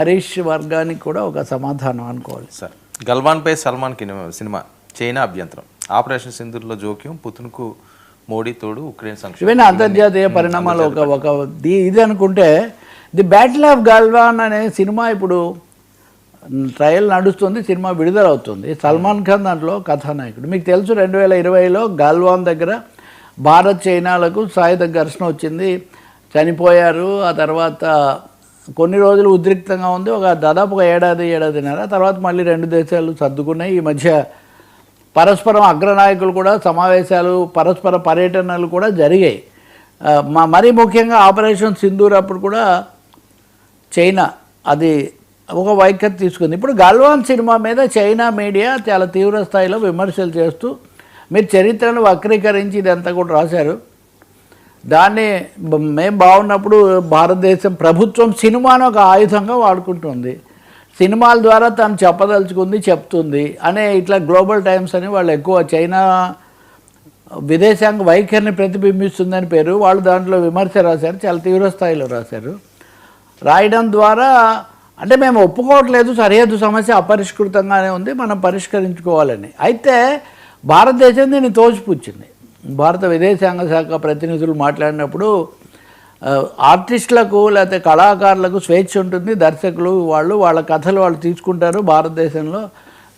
హరీష్ వర్గానికి కూడా ఒక సమాధానం అనుకోవాలి సార్. గల్వాన్పై సల్మాన్కి సినిమా చైనా అభ్యంతరం, ఆపరేషన్ సింధూర్లో జోక్యం, పుతిన్కు మోడీ తోడు, ఉక్రెయిన్ సంక్షేమం, ఇవన్నీ అంతర్జాతీయ పరిణామాలు ఒక ఇది అనుకుంటే ది బ్యాటిల్ ఆఫ్ గల్వాన్ అనే సినిమా ఇప్పుడు ట్రయల్ నడుస్తుంది, సినిమా విడుదలవుతుంది. సల్మాన్ ఖాన్ దాంట్లో కథానాయకుడు. మీకు తెలుసు 2020లో గల్వాన్ దగ్గర భారత్ చైనాలకు సాయుధ ఘర్షణ వచ్చింది, చనిపోయారు. ఆ తర్వాత కొన్ని రోజులు ఉద్రిక్తంగా ఉంది, దాదాపు ఒక ఏడాదిన్నర. తర్వాత మళ్ళీ రెండు దేశాలు సర్దుకున్నాయి. ఈ మధ్య పరస్పరం అగ్రనాయకులు కూడా సమావేశాలు, పరస్పర పర్యటనలు కూడా జరిగాయి. మరీ ముఖ్యంగా ఆపరేషన్ సింధూర్ అప్పుడు కూడా చైనా అది ఒక వైఖరి తీసుకుంది. ఇప్పుడు గల్వాన్ సినిమా మీద చైనా మీడియా చాలా తీవ్ర స్థాయిలో విమర్శలు చేస్తూ మీరు చరిత్రను వక్రీకరించి ఇదంతా కూడా రాశారు. దాన్ని మేము బాగున్నప్పుడు భారతదేశం ప్రభుత్వం సినిమాను ఒక ఆయుధంగా వాడుకుంటుంది, సినిమాల ద్వారా తను చెప్పదలుచుకుంది చెప్తుంది అనే ఇట్లా గ్లోబల్ టైమ్స్ అని వాళ్ళు ఎక్కువ చైనా విదేశాంగ వైఖరిని ప్రతిబింబిస్తుందని పేరు వాళ్ళు దాంట్లో విమర్శ రాశారు, చాలా తీవ్ర స్థాయిలో రాశారు. రాయడం ద్వారా అంటే మేము ఒప్పుకోవట్లేదు, సరిహద్దు సమస్య అపరిష్కృతంగానే ఉంది, మనం పరిష్కరించుకోవాలని. అయితే భారతదేశం దీన్ని తోసిపుచ్చింది. భారత విదేశాంగ శాఖ ప్రతినిధులు మాట్లాడినప్పుడు ఆర్టిస్టులకు లేకపోతే కళాకారులకు స్వేచ్ఛ ఉంటుంది, దర్శకులు వాళ్ళ కథలు వాళ్ళు తీసుకుంటారు భారతదేశంలో,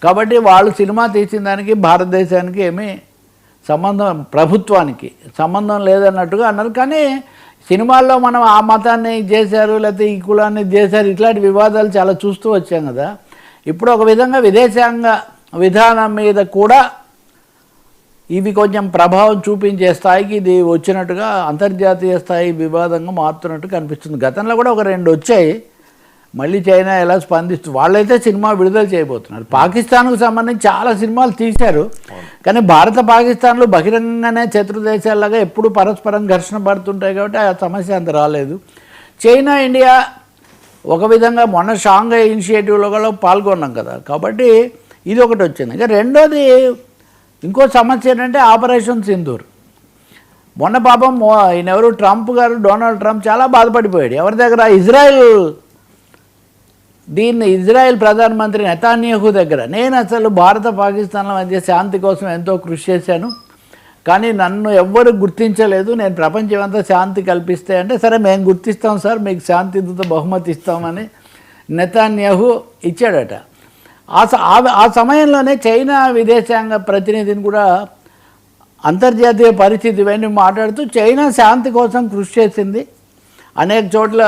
కాబట్టి వాళ్ళు సినిమా తీసిన దానికి భారతదేశానికి ఏమీ సంబంధం, ప్రభుత్వానికి సంబంధం లేదన్నట్టుగా అన్నారు. కానీ సినిమాల్లో మనం ఆ మతాన్ని చేశారు లేకపోతే ఈ కులాన్ని చేశారు ఇట్లాంటి వివాదాలు చాలా చూస్తూ వచ్చాం కదా. ఇప్పుడు ఒక విధంగా విదేశాంగ విధానం మీద కూడా ఇవి కొంచెం ప్రభావం చూపించే స్థాయికి ఇది వచ్చినట్టుగా అంతర్జాతీయ స్థాయి వివాదంగా మారుతున్నట్టు కనిపిస్తుంది. గతంలో కూడా ఒక 2 వచ్చాయి, మళ్ళీ చైనా ఎలా స్పందిస్తుంది. వాళ్ళైతే సినిమా విడుదల చేయబోతున్నారు. పాకిస్తాన్కు సంబంధించి చాలా సినిమాలు తీశారు, కానీ భారత పాకిస్తాన్లు బహిరంగంగానే శత్రు దేశాలాగా ఎప్పుడు పరస్పరం ఘర్షణ పడుతుంటాయి కాబట్టి ఆ సమస్య అంత రాలేదు. చైనా ఇండియా ఒక విధంగా మొన్న షాంఘై ఇనిషియేటివ్లో కూడా పాల్గొన్నాం కదా, కాబట్టి ఇది ఒకటి వచ్చింది. ఇంకా రెండోది ఇంకో సమస్య ఏంటంటే ఆపరేషన్ సింధూర్. మొన్న పాపం ఈయనెవరు ట్రంప్ గారు, డొనాల్డ్ ట్రంప్ చాలా బాధపడిపోయాడు. ఎవరి దగ్గర? ఇజ్రాయెల్ ప్రధానమంత్రి నెతాన్యాహు దగ్గర. నేను అసలు భారత పాకిస్తాన్ల మధ్య శాంతి కోసం ఎంతో కృషి చేశాను, కానీ నన్ను ఎవ్వరు గుర్తించలేదు, నేను ప్రపంచం అంతా శాంతి కల్పిస్తే అంటే సరే మేము గుర్తిస్తాం సార్, మీకు శాంతితో బహుమతి ఇస్తామని నెతాన్యాహు ఇచ్చాడట. ఆ సమయంలోనే చైనా విదేశాంగ ప్రతినిధిని కూడా అంతర్జాతీయ పరిస్థితి ఇవన్నీ మాట్లాడుతూ చైనా శాంతి కోసం కృషి చేసింది, అనేక చోట్ల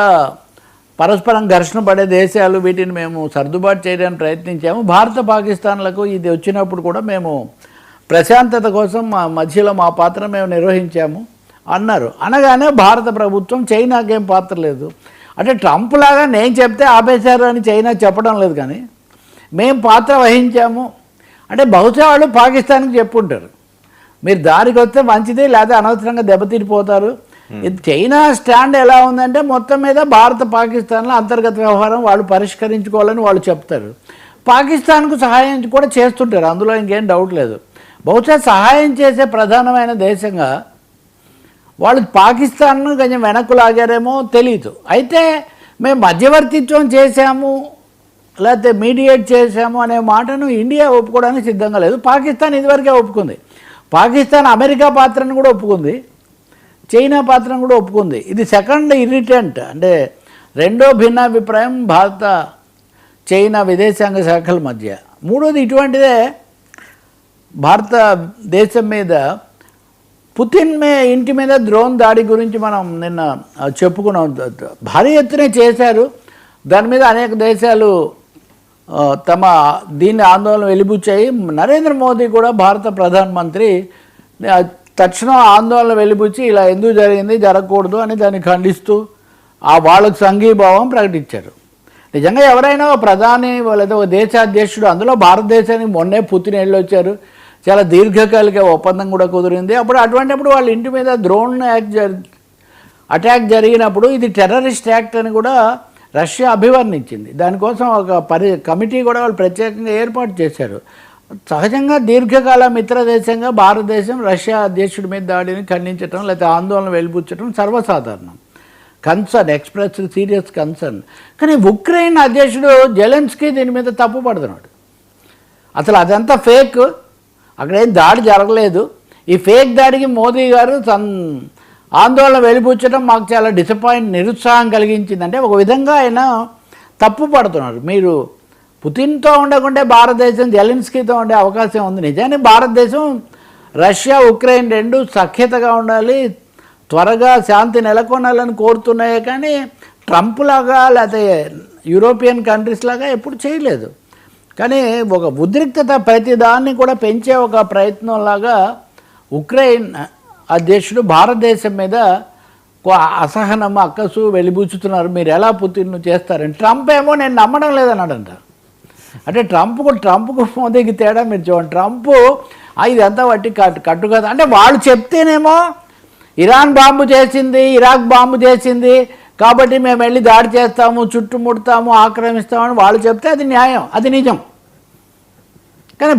పరస్పరం ఘర్షణ పడే దేశాలు వీటిని మేము సర్దుబాటు చేయడానికి ప్రయత్నించాము, భారత పాకిస్తాన్లకు ఇది వచ్చినప్పుడు కూడా మేము ప్రశాంతత కోసం మా మధ్యలో మా పాత్ర మేము నిర్వహించాము అన్నారు. అనగానే భారత ప్రభుత్వం చైనాకేం పాత్ర లేదు అంటే ట్రంప్ లాగా నేను చెప్తే ఆపేశారు అని చైనా చెప్పడం లేదు, కానీ మేము పాత్ర వహించాము అంటే బహుశా వాళ్ళు పాకిస్తాన్కి చెప్పుంటారు, మీరు దారికి వస్తే మంచిది లేదా అనవసరంగా దెబ్బతిరిపోతారు. ఇది చైనా స్టాండ్ ఎలా ఉందంటే మొత్తం మీద భారత పాకిస్తాన్లో అంతర్గత వ్యవహారం వాళ్ళు పరిష్కరించుకోవాలని వాళ్ళు చెప్తారు, పాకిస్తాన్కు సహాయం కూడా చేస్తుంటారు, అందులో ఇంకేం డౌట్ లేదు. బహుశా సహాయం చేసే ప్రధానమైన దేశంగా వాళ్ళు పాకిస్తాన్ను కొంచెం వెనక్కు లాగారేమో తెలియదు. అయితే మేము మధ్యవర్తిత్వం చేశాము లేకపోతే మీడియేట్ చేశాము అనే మాటను ఇండియా ఒప్పుకోవడానికి సిద్ధంగా లేదు. పాకిస్తాన్ ఇదివరకే ఒప్పుకుంది, పాకిస్తాన్ అమెరికా పాత్రను కూడా ఒప్పుకుంది, చైనా పాత్రను కూడా ఒప్పుకుంది. ఇది సెకండ్ ఇరిటెంట్ అంటే రెండో భిన్నాభిప్రాయం భారత చైనా విదేశాంగ శాఖల మధ్య. మూడోది ఇటువంటిదే భారతదేశం మీద పుతిన్ ఇంటి మీద డ్రోన్ దాడి గురించి మనం నిన్న చెప్పుకున్నాం, భారీ ఎత్తున చేశారు. దాని మీద అనేక దేశాలు తమ దీన్ని ఆందోళన వెలిబుచ్చాయి. నరేంద్ర మోదీ కూడా భారత ప్రధానమంత్రి తక్షణం ఆందోళన వెలిబుచ్చి ఇలా ఎందుకు జరిగింది, జరగకూడదు అని దాన్ని ఖండిస్తూ వాళ్ళకు సంఘీభావం ప్రకటించారు. నిజంగా ఎవరైనా ప్రధాని లేదా ఒక దేశ అధ్యక్షుడు, అందులో భారతదేశానికి మొన్నే పుతిన్ వెళ్ళొచ్చారు, చాలా దీర్ఘకాలిక ఒప్పందం కూడా కుదిరింది. అటువంటిప్పుడు వాళ్ళ ఇంటి మీద డ్రోన్ అటాక్ జరిగినప్పుడు ఇది టెర్రరిస్ట్ యాక్ట్ అని కూడా రష్యా అభివర్ణించింది. దానికోసం ఒక కమిటీ కూడా వాళ్ళు ప్రత్యేకంగా ఏర్పాటు చేశారు. సహజంగా దీర్ఘకాల మిత్ర దేశంగా భారతదేశం రష్యా అధ్యక్షుడి మీద దాడిని ఖండించడం లేకపోతే ఆందోళన వెలిబుచ్చడం సర్వసాధారణం. Concern, express serious concern. కానీ ఉక్రెయిన్ అధ్యక్షుడు జెలెన్స్కీ దీని మీద తప్పు పడుతున్నాడు. అసలు అదంతా ఫేక్, అక్కడేం దాడి జరగలేదు. ఈ ఫేక్ దాడికి మోదీ గారు ఆందోళన వెలిబుచ్చడం మాకు చాలా నిరుత్సాహం కలిగించింది. అంటే ఒక విధంగా ఆయన తప్పు పడుతున్నారు. మీరు పుతిన్తో ఉండకుంటే భారతదేశం జెలెన్స్కీతో ఉండే అవకాశం ఉంది. నిజానికి భారతదేశం రష్యా ఉక్రెయిన్ రెండు సఖ్యతగా ఉండాలి, త్వరగా శాంతి నెలకొనాలని కోరుతున్నాయి. కానీ ట్రంప్ లాగా లేకపోతే యూరోపియన్ కంట్రీస్ లాగా ఎప్పుడు చేయలేదు. కానీ ఒక ఉద్రిక్తత ప్రతిదాన్ని కూడా పెంచే ఒక ప్రయత్నంలాగా ఉక్రెయిన్ అధ్యక్షుడు భారతదేశం మీద అసహనం అక్కసు వెలిబుచ్చుతున్నారు. మీరు ఎలా పుతిన్ను చేస్తారని. ట్రంప్ ఏమో నేను నమ్మడం లేదన్నాడంట. అంటే ట్రంప్కు మోదీకి తేడా మీరు చూడండి. ట్రంప్ ఇదంతా వట్టి కట్టు కదా అంటే వాళ్ళు చెప్తేనేమో ఇరాన్ బాంబు చేసింది, ఇరాక్ బాంబు చేసింది కాబట్టి మేము వెళ్ళి దాడి చేస్తాము, చుట్టుముడతాము, ఆక్రమిస్తామని వాళ్ళు చెప్తే అది న్యాయం, అది నిజం. కానీ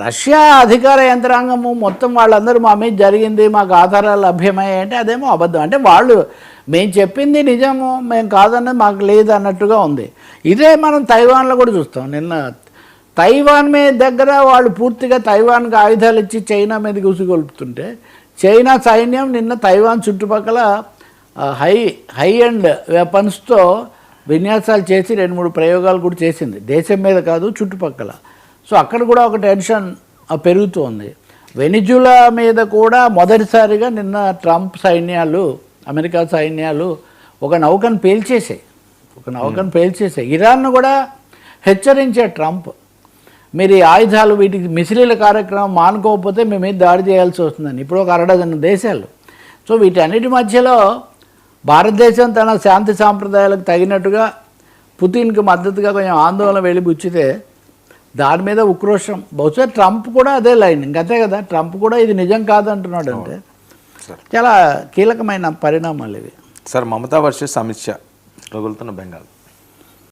రష్యా అధికార యంత్రాంగము మొత్తం వాళ్ళందరూ మా మీద జరిగింది, మాకు ఆధారాలు లభ్యమయ్యాయి అంటే అదేమో అబద్ధం. అంటే వాళ్ళు మేము చెప్పింది నిజము, మేము కాదన్నది మాకు లేదు అన్నట్టుగా ఉంది. ఇదే మనం తైవాన్లో కూడా చూస్తాం. నిన్న తైవాన్ మీద దగ్గర వాళ్ళు పూర్తిగా తైవాన్కి ఆయుధాలు ఇచ్చి చైనా మీదకి ఉసిగొల్పుతుంటే చైనా సైన్యం నిన్న తైవాన్ చుట్టుపక్కల హై అండ్ వెపన్స్తో విన్యాసాలు చేసి 2-3 ప్రయోగాలు కూడా చేసింది. దేశం మీద కాదు, చుట్టుపక్కల. సో అక్కడ కూడా ఒక టెన్షన్ పెరుగుతోంది. వెనిజులా మీద కూడా మొదటిసారిగా నిన్న ట్రంప్ సైన్యాలు, అమెరికా సైన్యాలు ఒక నౌకను పేల్చేసాయి. ఇరాన్ను కూడా హెచ్చరించాడు ట్రంప్, మీరు ఈ ఆయుధాలు వీటికి మిసిలీల కార్యక్రమం మానుకోకపోతే మేము మీద దాడి చేయాల్సి వస్తుందని. ఇప్పుడు ఒక 6 దేశాలు. సో వీటన్నిటి మధ్యలో భారతదేశం తన శాంతి సాంప్రదాయాలకు తగినట్టుగా పుతిన్కి మద్దతుగా కొంచెం ఆందోళన వెలిబుచ్చితే దాని మీద ఉక్రోషం. బహుశా ట్రంప్ కూడా అదే లైన్, ఇంకంతే కదా. ట్రంప్ కూడా ఇది నిజం కాదంటున్నాడు. అంటే చాలా కీలకమైన పరిణామాలు ఇవి. సార్, మమతా వర్సెస్ అమిత్ షా రగులుతున్న బెంగాల్.